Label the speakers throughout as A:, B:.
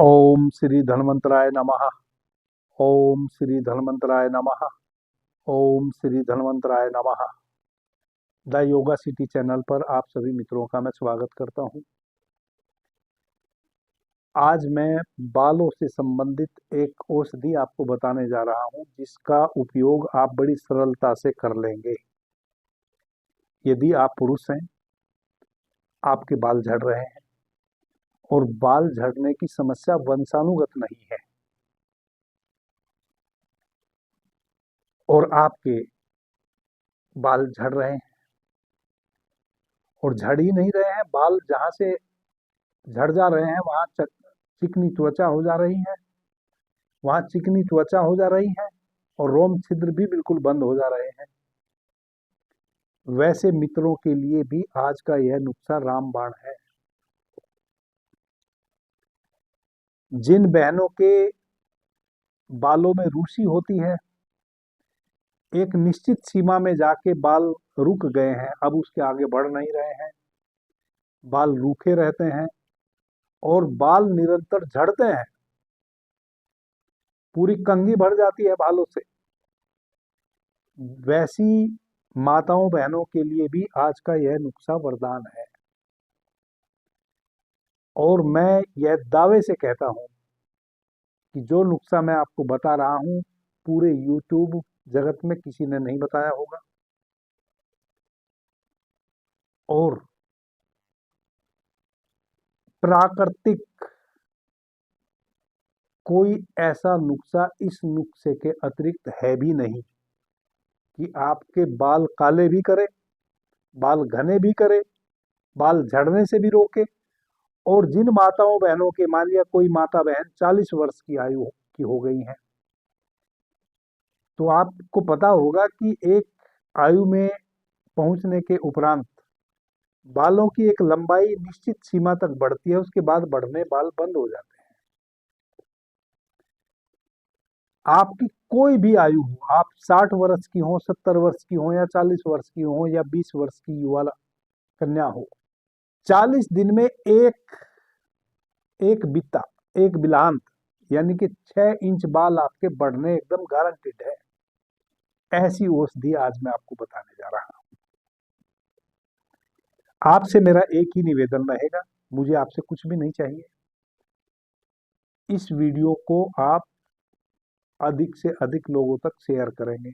A: ओम श्री धन्वंतराय नमः। ओम श्री धन्वंतराय नमः। ओम श्री धन्वंतराय नमः। द योगा सिटी चैनल पर आप सभी मित्रों का मैं स्वागत करता हूं। आज मैं बालों से संबंधित एक औषधि आपको बताने जा रहा हूं, जिसका उपयोग आप बड़ी सरलता से कर लेंगे। यदि आप पुरुष हैं, आपके बाल झड़ रहे हैं और बाल झड़ने की समस्या वंशानुगत नहीं है और आपके बाल झड़ रहे हैं और झड़ ही नहीं रहे हैं, बाल जहां से झड़ जा रहे हैं वहां चिकनी त्वचा हो जा रही है, वहां चिकनी त्वचा हो जा रही है और रोम छिद्र भी बिल्कुल बंद हो जा रहे हैं। वैसे मित्रों के लिए भी आज का यह नुस्खा रामबाण है। जिन बहनों के बालों में रूसी होती है, एक निश्चित सीमा में जाके बाल रुक गए हैं, अब उसके आगे बढ़ नहीं रहे हैं, बाल रूखे रहते हैं और बाल निरंतर झड़ते हैं, पूरी कंघी भर जाती है बालों से, वैसी माताओं बहनों के लिए भी आज का यह नुस्खा वरदान है। और मैं यह दावे से कहता हूं कि जो नुस्खा मैं आपको बता रहा हूं, पूरे YouTube जगत में किसी ने नहीं बताया होगा और प्राकृतिक कोई ऐसा नुस्खा इस नुस्खे के अतिरिक्त है भी नहीं कि आपके बाल काले भी करे, बाल घने भी करे, बाल झड़ने से भी रोके। और जिन माताओं बहनों के, मान लिया कोई माता बहन 40 वर्ष की आयु की हो गई है, तो आपको पता होगा कि एक आयु में पहुंचने के उपरांत बालों की एक लंबाई निश्चित सीमा तक बढ़ती है, उसके बाद बढ़ने बाल बंद हो जाते हैं। आपकी कोई भी आयु हो, आप 60 वर्ष की हो, 70 वर्ष की हो या 40 वर्ष की हो या 20 वर्ष की युवा कन्या हो, 40 दिन में एक एक बित्ता, एक बिलांत, यानी कि 6 इंच बाल आपके बढ़ने एकदम गारंटेड है। ऐसी औषधि आज मैं आपको बताने जा रहा हूं। आपसे मेरा एक ही निवेदन रहेगा, मुझे आपसे कुछ भी नहीं चाहिए। इस वीडियो को आप अधिक से अधिक लोगों तक शेयर करेंगे।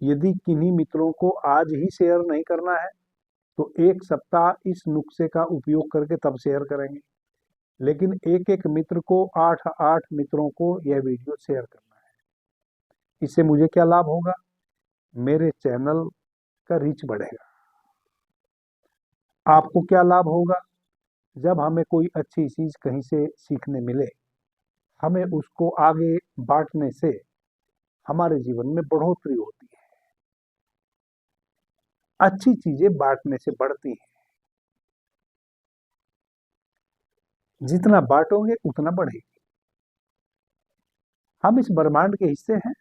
A: यदि किन्हीं मित्रों को आज ही शेयर नहीं करना है तो एक सप्ताह इस नुस्खे का उपयोग करके तब शेयर करेंगे, लेकिन एक एक मित्र को 8-8 मित्रों को यह वीडियो शेयर करना है। इससे मुझे क्या लाभ होगा? मेरे चैनल का रीच बढ़ेगा। आपको क्या लाभ होगा? जब हमें कोई अच्छी चीज कहीं से सीखने मिले, हमें उसको आगे बांटने से हमारे जीवन में बढ़ोतरी होती है। अच्छी चीजें बांटने से बढ़ती हैं। जितना बांटोगे उतना बढ़ेगी। हम इस ब्रह्मांड के हिस्से हैं।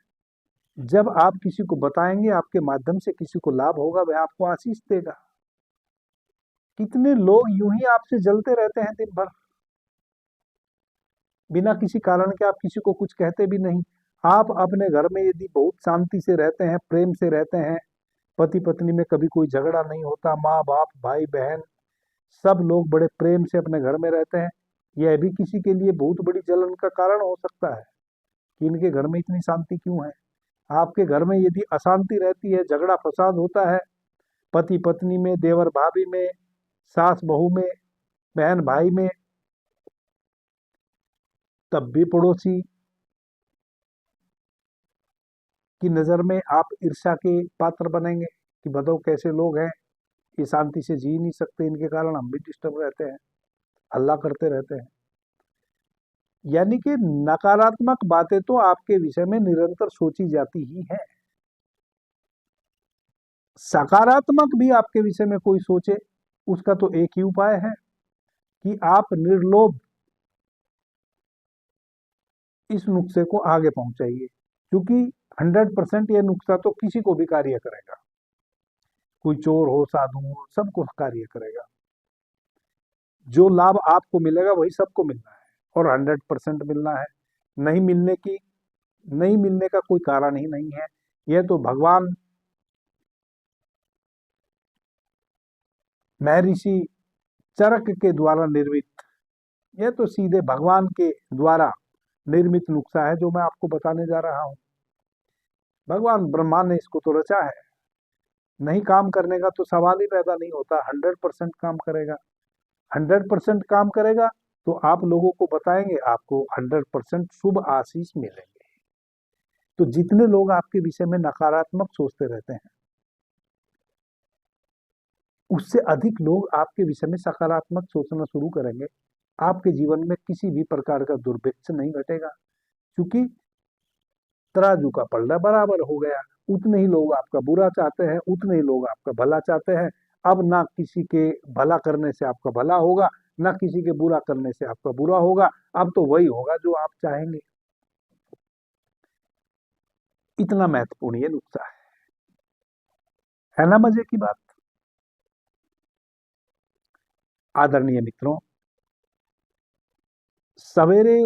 A: जब आप किसी को बताएंगे, आपके माध्यम से किसी को लाभ होगा, वह आपको आशीष देगा। कितने लोग यूं ही आपसे जलते रहते हैं दिन भर, बिना किसी कारण के। आप किसी को कुछ कहते भी नहीं। आप अपने घर में यदि बहुत शांति से रहते हैं, प्रेम से रहते हैं, पति पत्नी में कभी कोई झगड़ा नहीं होता, माँ बाप भाई बहन सब लोग बड़े प्रेम से अपने घर में रहते हैं, यह भी किसी के लिए बहुत बड़ी जलन का कारण हो सकता है कि इनके घर में इतनी शांति क्यों है। आपके घर में यदि अशांति रहती है, झगड़ा फसाद होता है, पति पत्नी में, देवर भाभी में, सास बहू में, बहन भाई में, तब भी पड़ोसी की नजर में आप ईर्ष्या के पात्र बनेंगे कि बताओ कैसे लोग हैं, ये शांति से जी नहीं सकते, इनके कारण हम भी डिस्टर्ब रहते हैं, हल्ला करते रहते हैं। यानी कि नकारात्मक बातें तो आपके विषय में निरंतर सोची जाती ही है। सकारात्मक भी आपके विषय में कोई सोचे, उसका तो एक ही उपाय है कि आप निर्लोभ इस नुस्खे को आगे पहुंचाइए, क्योंकि 100% यह नुस्खा तो किसी को भी कार्य करेगा। कोई चोर हो, साधु हो, सबको कार्य करेगा। जो लाभ आपको मिलेगा वही सबको मिलना है और 100% मिलना है। नहीं मिलने की नहीं मिलने का कोई कारण ही नहीं है। यह तो भगवान महर्षि चरक के द्वारा निर्मित, यह तो सीधे भगवान के द्वारा निर्मित नुस्खा है जो मैं आपको बताने जा रहा हूं। भगवान ब्रह्मा ने इसको तो रचा है। नहीं काम करने का तो सवाल ही पैदा नहीं होता। 100% काम करेगा। 100% काम करेगा तो आप लोगों को बताएंगे, आपको 100% शुभ आशीष मिलेंगे। तो जितने लोग आपके विषय में नकारात्मक सोचते रहते हैं, उससे अधिक लोग आपके विषय में सकारात्मक सोचना शुरू करेंगे। आपके जीवन में किसी भी प्रकार का दुर्भिक्ष नहीं घटेगा, क्योंकि तराजू का पलड़ा बराबर हो गया। उतने ही लोग आपका बुरा चाहते हैं, उतने ही लोग आपका भला चाहते हैं। अब ना किसी के भला करने से आपका भला होगा, ना किसी के बुरा करने से आपका बुरा होगा। अब तो वही होगा जो आप चाहेंगे। इतना महत्वपूर्ण ये नुस्खा है ना? मजे की बात। आदरणीय मित्रों, सवेरे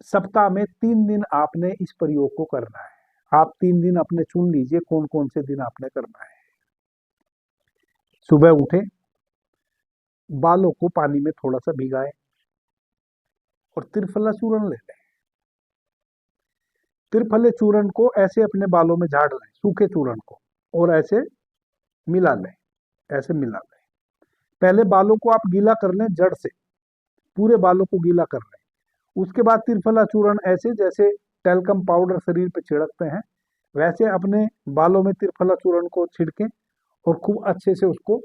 A: सप्ताह में 3 दिन आपने इस प्रयोग को करना है। आप 3 दिन अपने चुन लीजिए कौन कौन से दिन आपने करना है। सुबह उठे, बालों को पानी में थोड़ा सा भिगाए और त्रिफला चूर्ण ले लें। त्रिफले चूर्ण को ऐसे अपने बालों में झाड़ लें, सूखे चूर्ण को, और ऐसे मिला लें। ऐसे मिला लें। पहले बालों को आप गीला कर लें, जड़ से पूरे बालों को गीला कर लें। उसके बाद त्रिफला चूर्ण ऐसे जैसे टेल्कम पाउडर शरीर पे छिड़कते हैं, वैसे अपने बालों में त्रिफला चूर्ण को छिड़कें और खूब अच्छे से उसको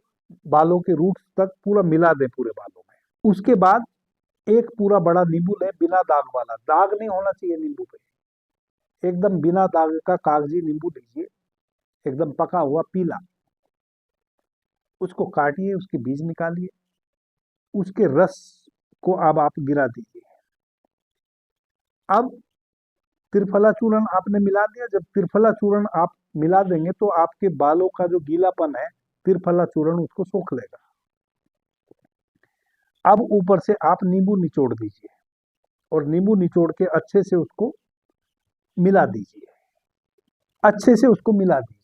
A: बालों के रूट तक पूरा मिला दें पूरे बालों में। उसके बाद एक पूरा बड़ा नींबू लें, बिना दाग वाला। दाग नहीं होना चाहिए नींबू पे, एकदम बिना दाग का कागजी नींबू लीजिए, एकदम पका हुआ पीला। उसको काटिए, उसके बीज निकालिए, उसके रस को अब आप गिरा दीजिए। अब त्रिफला चूर्ण आपने मिला दिया। जब त्रिफला चूर्ण आप मिला देंगे तो आपके बालों का जो गीलापन है, त्रिफला चूर्ण उसको सोख लेगा। अब ऊपर से आप नींबू निचोड़ दीजिए और नींबू निचोड़ के अच्छे से उसको मिला दीजिए। अच्छे से उसको मिला दीजिए।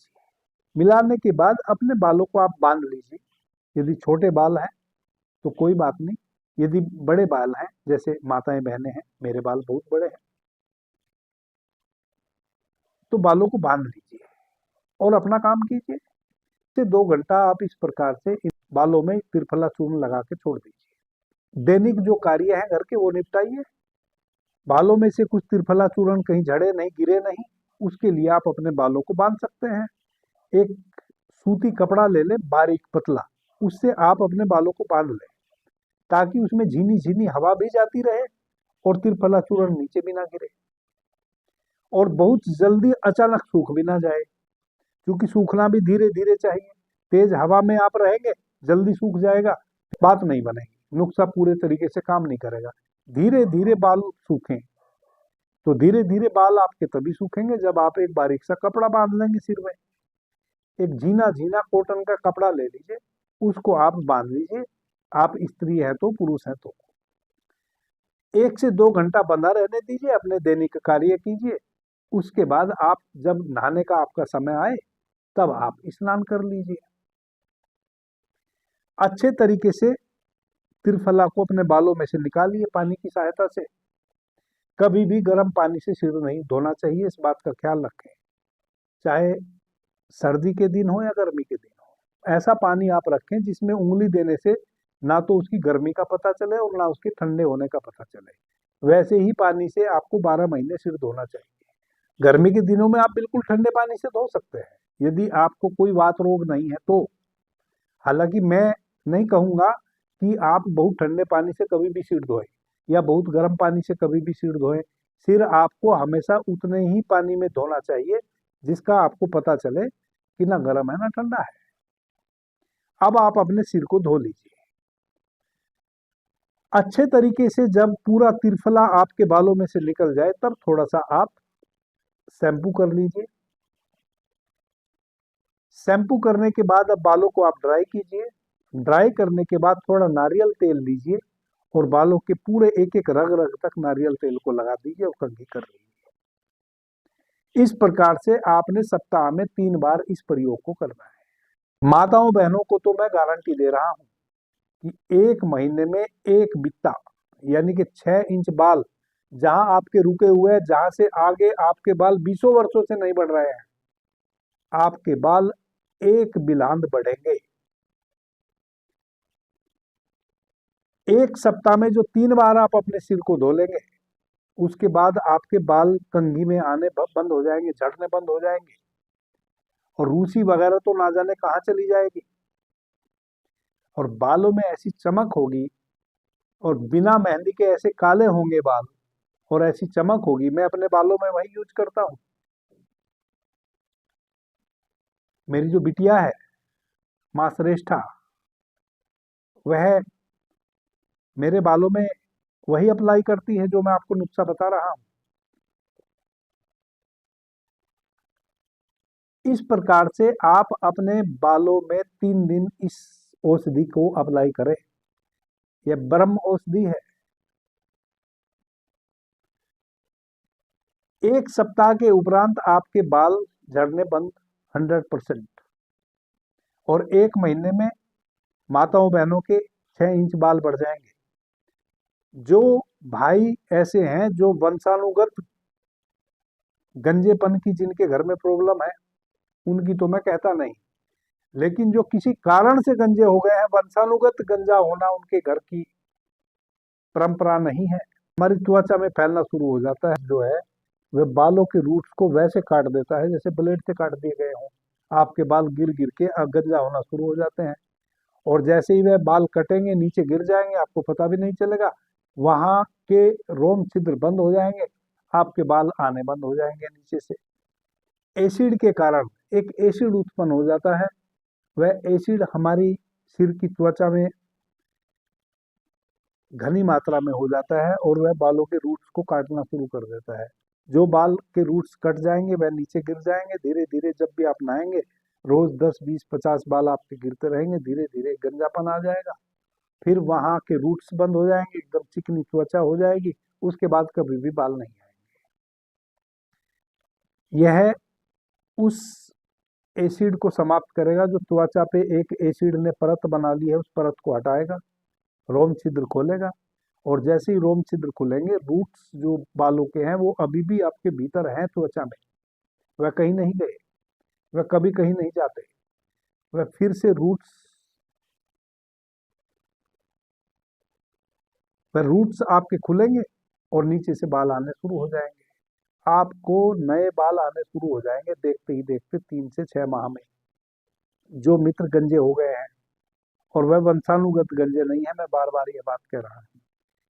A: मिलाने के बाद अपने बालों को आप बांध लीजिए। यदि छोटे बाल हैं तो कोई बात नहीं, यदि बड़े बाल हैं, जैसे माताएं बहनें हैं, मेरे बाल बहुत बड़े हैं, तो बालों को बांध लीजिए और अपना काम कीजिए। से 2 घंटा आप इस प्रकार से इन बालों में त्रिफला चूर्ण लगा के छोड़ दीजिए। दैनिक जो कार्य है घर के वो निपटाइए। बालों में से कुछ त्रिफला चूर्ण कहीं झड़े नहीं, गिरे नहीं, उसके लिए आप अपने बालों को बांध सकते हैं। एक सूती कपड़ा ले लें, बारीक पतला, उससे आप अपने बालों को बांध लें, ताकि उसमें झीनी झीनी हवा भी जाती रहे और त्रिफला चूर्ण नीचे भी ना गिरे और बहुत जल्दी अचानक सूख भी ना जाए, क्योंकि सूखना भी धीरे धीरे चाहिए। तेज हवा में आप रहेंगे, जल्दी सूख जाएगा, बात नहीं बनेगी, नुस्खा पूरे तरीके से काम नहीं करेगा। धीरे धीरे बाल सूखें, तो धीरे धीरे बाल आपके तभी सूखेंगे जब आप एक बारीक सा कपड़ा बांध लेंगे सिर में। एक झीना झीना कॉटन का कपड़ा ले लीजिए, उसको आप बांध लीजिए। आप स्त्री है तो, पुरुष है तो। 1 से 2 घंटा बंधा रहने दीजिए, अपने दैनिक कार्य कीजिए। उसके बाद आप जब नहाने का आपका समय आए तब आप स्नान कर लीजिए। अच्छे तरीके से त्रिफला को अपने बालों में से निकालिए पानी की सहायता से। कभी भी गर्म पानी से सिर नहीं धोना चाहिए, इस बात का ख्याल रखें। चाहे सर्दी के दिन हो या गर्मी के दिन हो, ऐसा पानी आप रखें जिसमें उंगली देने से ना तो उसकी गर्मी का पता चले और ना उसके ठंडे होने का पता चले। वैसे ही पानी से आपको 12 महीने सिर धोना चाहिए। गर्मी के दिनों में आप बिल्कुल ठंडे पानी से धो सकते हैं यदि आपको कोई वात रोग नहीं है तो। हालांकि मैं नहीं कहूंगा कि आप बहुत ठंडे पानी से कभी भी सिर धोएं या बहुत गर्म पानी से कभी भी सिर धोएं। सिर आपको हमेशा उतने ही पानी में धोना चाहिए जिसका आपको पता चले कि ना गर्म है ना ठंडा है। अब आप अपने सिर को धो लीजिए अच्छे तरीके से। जब पूरा त्रिफला आपके बालों में से निकल जाए तब थोड़ा सा आप शैम्पू कर लीजिए। शैम्पू करने के बाद अब बालों को आप ड्राई कीजिए। ड्राई करने के बाद थोड़ा नारियल तेल लीजिए और बालों के पूरे एक एक रग रग तक नारियल तेल को लगा दीजिए और कंघी कर लीजिए। इस प्रकार से आपने सप्ताह में 3 बार इस प्रयोग को करना है। माताओं बहनों को तो मैं गारंटी दे रहा हूं कि 1 महीने में 1 बित्ता यानी कि 6 इंच बाल जहां आपके रुके हुए हैं, जहां से आगे आपके बाल 20 वर्षों से नहीं बढ़ रहे हैं, आपके बाल 1 बिलांद बढ़ेंगे। 1 सप्ताह में जो 3 बार आप अपने सिर को धो लेंगे, उसके बाद आपके बाल कंघी में आने बंद हो जाएंगे, झड़ने बंद हो जाएंगे और रूसी वगैरह तो ना जाने कहाँ चली जाएगी और बालों में ऐसी चमक होगी और बिना मेहंदी के ऐसे काले होंगे बाल और ऐसी चमक होगी। मैं अपने बालों में वही यूज करता हूँ। मेरी जो बिटिया है माँ श्रेष्ठा, वह मेरे बालों में वही अप्लाई करती है जो मैं आपको नुस्खा बता रहा हूं। इस प्रकार से आप अपने बालों में 3 दिन इस औषधि को अप्लाई करें। यह ब्रह्म औषधि है। 1 सप्ताह के उपरांत आपके बाल झड़ने बंद 100% और 1 महीने में माताओं बहनों के 6 इंच बाल बढ़ जाएंगे। जो भाई ऐसे हैं जो वंशानुगत गंजेपन की जिनके घर में प्रॉब्लम है, उनकी तो मैं कहता नहीं, लेकिन जो किसी कारण से गंजे हो गए हैं, वंशानुगत गंजा होना उनके घर की परंपरा नहीं है, हमारी त्वचा में फैलना शुरू हो जाता है, जो है वह बालों के रूट्स को वैसे काट देता है जैसे ब्लेड से काट दिए गए हों। आपके बाल गिर गिर के गंजा होना शुरू हो जाते हैं और जैसे ही वह बाल कटेंगे नीचे गिर जाएंगे, आपको पता भी नहीं चलेगा। वहां के रोम छिद्र बंद हो जाएंगे, आपके बाल आने बंद हो जाएंगे नीचे से। एसिड के कारण एक एसिड उत्पन्न हो जाता है। वह एसिड हमारी सिर की त्वचा में घनी मात्रा में हो जाता है और वह बालों के रूट्स को काटना शुरू कर देता है। जो बाल के रूट्स कट जाएंगे वह नीचे गिर जाएंगे। धीरे धीरे जब भी आप नहाएंगे, रोज 10, 20, 50 बाल आपके गिरते रहेंगे। धीरे धीरे गंजापन आ जाएगा, फिर वहां के रूट्स बंद हो जाएंगे, एकदम चिकनी त्वचा हो जाएगी। उसके बाद कभी भी बाल नहीं आएंगे। यह उस एसिड को समाप्त करेगा जो त्वचा पे एक एसिड ने परत बना ली है, उस परत को हटाएगा, रोम छिद्र खोलेगा और जैसे ही रोम छिद्र खुलेंगे, रूट्स जो बालों के हैं वो अभी भी आपके भीतर हैं त्वचा में, वह कहीं नहीं गए, वह कभी कहीं नहीं जाते। वह फिर से रूट्स आपके खुलेंगे और नीचे से बाल आने शुरू हो जाएंगे। आपको नए बाल आने शुरू हो जाएंगे देखते ही देखते 3 से 6 माह में। जो मित्र गंजे हो गए हैं और वह वंशानुगत गंजे नहीं है, मैं बार बार ये बात कह रहा हूं,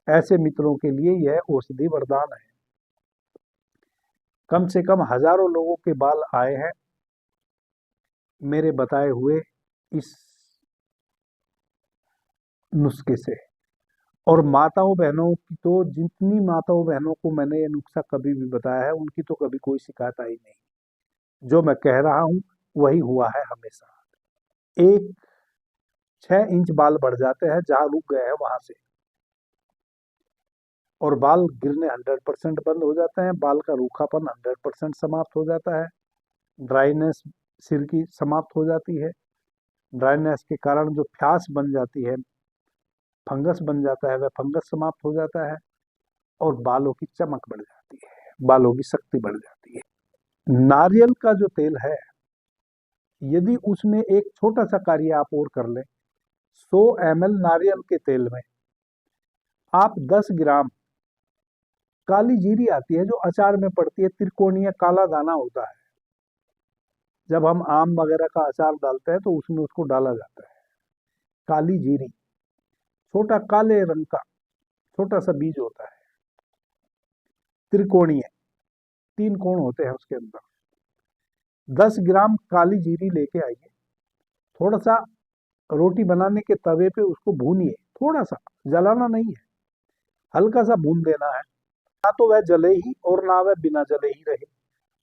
A: ऐसे मित्रों के लिए यह औषधि वरदान है। कम से कम हजारों लोगों के बाल आए हैं मेरे बताए हुए इस नुस्खे से। और माताओं बहनों की तो, जितनी माताओं बहनों को मैंने ये नुस्खा कभी भी बताया है, उनकी तो कभी कोई शिकायत आई नहीं। जो मैं कह रहा हूं वही हुआ है हमेशा। 6 इंच बाल बढ़ जाते हैं जहां रुक गए हैं वहां से, और बाल गिरने 100% बंद हो जाते हैं। बाल का रूखापन 100% समाप्त हो जाता है। ड्राइनेस सिर की समाप्त हो जाती है। ड्राइनेस के कारण जो फ्यास बन जाती है, फंगस बन जाता है, वह फंगस समाप्त हो जाता है और बालों की चमक बढ़ जाती है, बालों की शक्ति बढ़ जाती है। नारियल का जो तेल है, यदि उसमें एक छोटा सा कार्य आप और कर लें, 100 ml नारियल के तेल में आप 10 ग्राम काली जीरी आती है जो अचार में पड़ती है, त्रिकोणीय काला दाना होता है। जब हम आम वगैरह का अचार डालते हैं तो उसमें उसको डाला जाता है। काली जीरी, छोटा काले रंग का छोटा सा बीज होता है, त्रिकोणीय, 3 कोण होते हैं उसके अंदर। 10 ग्राम काली जीरी लेके आइए, थोड़ा सा रोटी बनाने के तवे पे उसको भूनिए, थोड़ा सा, जलाना नहीं है, हल्का सा भून देना है। ना तो वह जले ही और ना वह बिना जले ही रहे,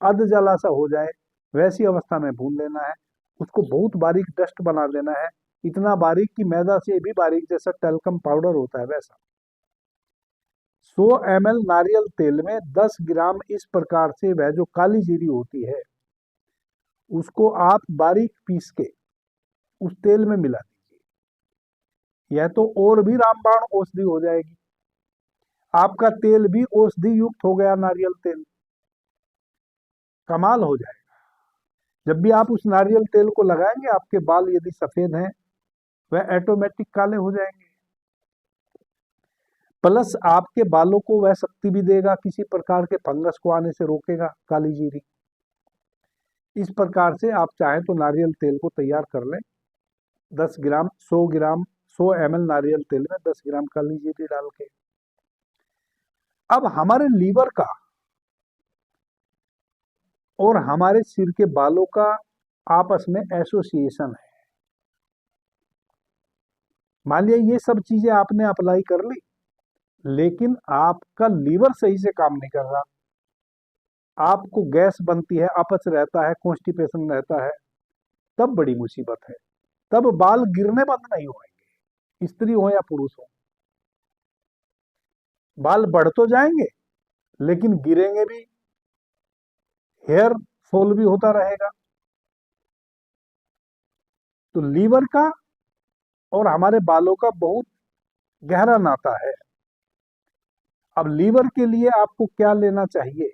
A: अध जला सा हो जाए, वैसी अवस्था में भून लेना है। उसको बहुत बारीक डस्ट बना देना है इतना बारीक कि मैदा से भी बारीक, जैसा टेल्कम पाउडर होता है वैसा। 100 ml नारियल तेल में 10 ग्राम इस प्रकार से वह जो काली जीरी होती है उसको आप बारीक पीस के उस तेल में मिला दीजिए। यह तो और भी रामबाण औषधि हो जाएगी, आपका तेल भी औषधि युक्त हो गया, नारियल तेल कमाल हो जाएगा। जब भी आप उस नारियल तेल को लगाएंगे, आपके बाल यदि सफेद हैं वह ऑटोमेटिक काले हो जाएंगे। प्लस आपके बालों को वह शक्ति भी देगा, किसी प्रकार के फंगस को आने से रोकेगा काली जीरी। इस प्रकार से आप चाहें तो नारियल तेल को तैयार कर लें। 10 ग्राम 100 ग्राम 100 ml नारियल तेल में 10 ग्राम काली जीरी डाल के। अब हमारे लीवर का और हमारे सिर के बालों का आपस में एसोसिएशन है। मान लिया ये सब चीजें आपने अप्लाई कर ली, लेकिन आपका लीवर सही से काम नहीं कर रहा, आपको गैस बनती है, अपच रहता है, कॉन्स्टिपेशन रहता है, तब बड़ी मुसीबत है। तब बाल गिरने बंद नहीं होंगे, स्त्री हो या पुरुष हो। बाल बढ़ तो जाएंगे लेकिन गिरेंगे भी, हेयर फॉल भी होता रहेगा। तो लीवर का और हमारे बालों का बहुत गहरा नाता है। अब लीवर के लिए आपको क्या लेना चाहिए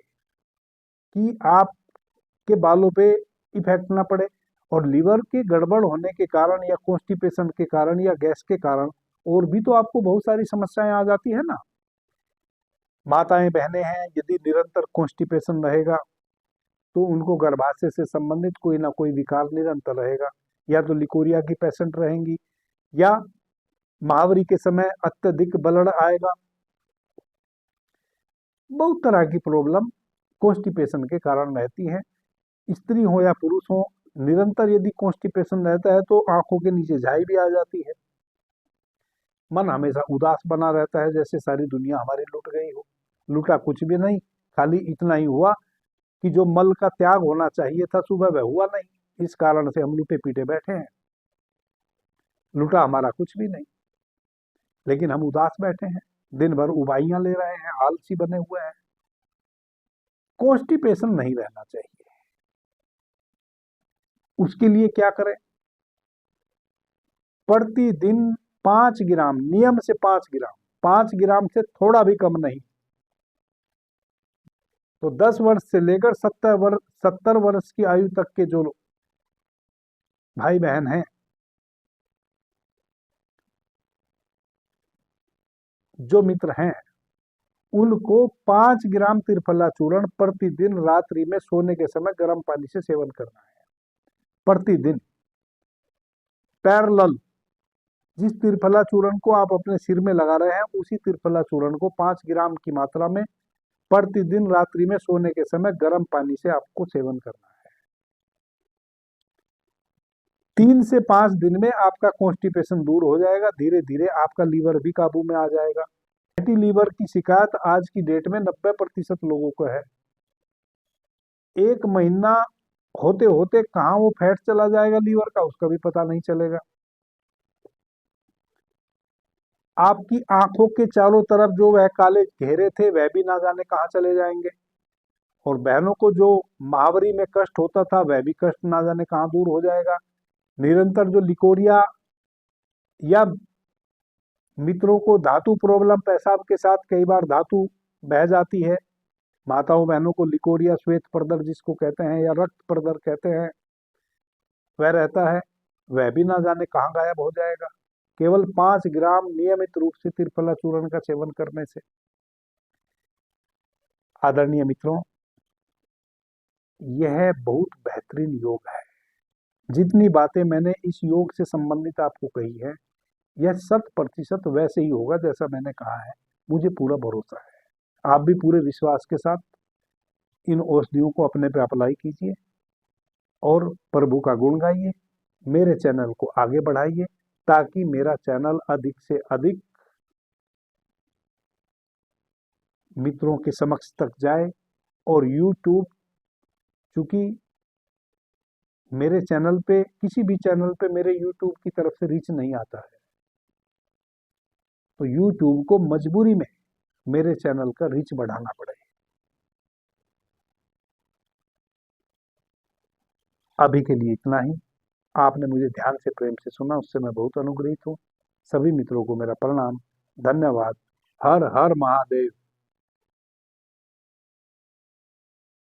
A: कि आपके बालों पे इफेक्ट ना पड़े। और लीवर के गड़बड़ होने के कारण या कॉन्स्टिपेशन के कारण या गैस के कारण और भी तो आपको बहुत सारी समस्याएं आ जाती है ना। माताएं बहनें हैं, यदि निरंतर कॉन्स्टिपेशन रहेगा तो उनको गर्भाशय से संबंधित कोई ना कोई विकार निरंतर रहेगा। या तो लिकोरिया की पेशेंट रहेंगी, या महावरी के समय अत्यधिक बलड़ आएगा। बहुत तरह की प्रॉब्लम कॉन्स्टिपेशन के कारण रहती है। स्त्री हो या पुरुष हो, निरंतर यदि कॉन्स्टिपेशन रहता है तो आंखों के नीचे झाई भी आ जाती है। मन हमेशा उदास बना रहता है, जैसे सारी दुनिया हमारी लुट गई हो। लुटा कुछ भी नहीं, खाली इतना ही हुआ कि जो मल का त्याग होना चाहिए था सुबह वह हुआ नहीं, इस कारण से हम लुटे पीटे बैठे हैं। लुटा हमारा कुछ भी नहीं, लेकिन हम उदास बैठे हैं, दिन भर उबाइयां ले रहे हैं, आलसी बने हुए हैं। कॉन्स्टिपेशन नहीं रहना चाहिए। उसके लिए क्या करें? प्रतिदिन 5 ग्राम, नियम से 5 ग्राम, 5 ग्राम से थोड़ा भी कम नहीं। तो 10 वर्ष से लेकर 70 वर्ष की आयु तक के जो भाई बहन हैं, जो मित्र हैं, उनको 5 ग्राम त्रिफला चूर्ण प्रतिदिन रात्रि में सोने के समय गर्म पानी से सेवन करना है। प्रतिदिन पैरेलल, जिस त्रिफला चूर्ण को आप अपने सिर में लगा रहे हैं उसी त्रिफला चूर्ण को 5 ग्राम की मात्रा में प्रतिदिन रात्रि में सोने के समय गर्म पानी से आपको सेवन करना है। 3 से 5 दिन में आपका कॉन्स्टिपेशन दूर हो जाएगा, धीरे धीरे आपका लीवर भी काबू में आ जाएगा। फैटी लीवर की शिकायत आज की डेट में 90% लोगों को है। 1 महीना होते होते कहाँ वो फैट चला जाएगा लीवर का, उसका भी पता नहीं चलेगा। आपकी आंखों के चारों तरफ जो वह काले घेरे थे वह भी ना जाने कहाँ चले जाएंगे। और बहनों को जो महावरी में कष्ट होता था वह भी कष्ट ना जाने कहाँ दूर हो जाएगा। निरंतर जो लिकोरिया या मित्रों को धातु प्रॉब्लम, पेशाब के साथ कई बार धातु बह जाती है, माताओं बहनों को लिकोरिया श्वेत प्रदर जिसको कहते हैं या रक्त प्रदर कहते हैं वह रहता है, वह भी ना जाने कहाँ गायब हो जाएगा, केवल 5 ग्राम नियमित रूप से त्रिफला चूर्ण का सेवन करने से। आदरणीय मित्रों, यह बहुत बेहतरीन योग है। जितनी बातें मैंने इस योग से संबंधित आपको कही है, यह 100% वैसे ही होगा जैसा मैंने कहा है, मुझे पूरा भरोसा है। आप भी पूरे विश्वास के साथ इन औषधियों को अपने पे अप्लाई कीजिए और प्रभु का गुण गाइए, मेरे चैनल को आगे बढ़ाइए ताकि मेरा चैनल अधिक से अधिक मित्रों के समक्ष तक जाए। और YouTube, चूंकि मेरे चैनल पे, किसी भी चैनल पे मेरे यूट्यूब की तरफ से रीच नहीं आता है, तो यूट्यूब को मजबूरी में मेरे चैनल का रीच बढ़ाना पड़ेगा। अभी के लिए इतना ही। आपने मुझे ध्यान से, प्रेम से सुना, उससे मैं बहुत अनुग्रहित हूँ। सभी मित्रों को मेरा प्रणाम, धन्यवाद। हर हर महादेव।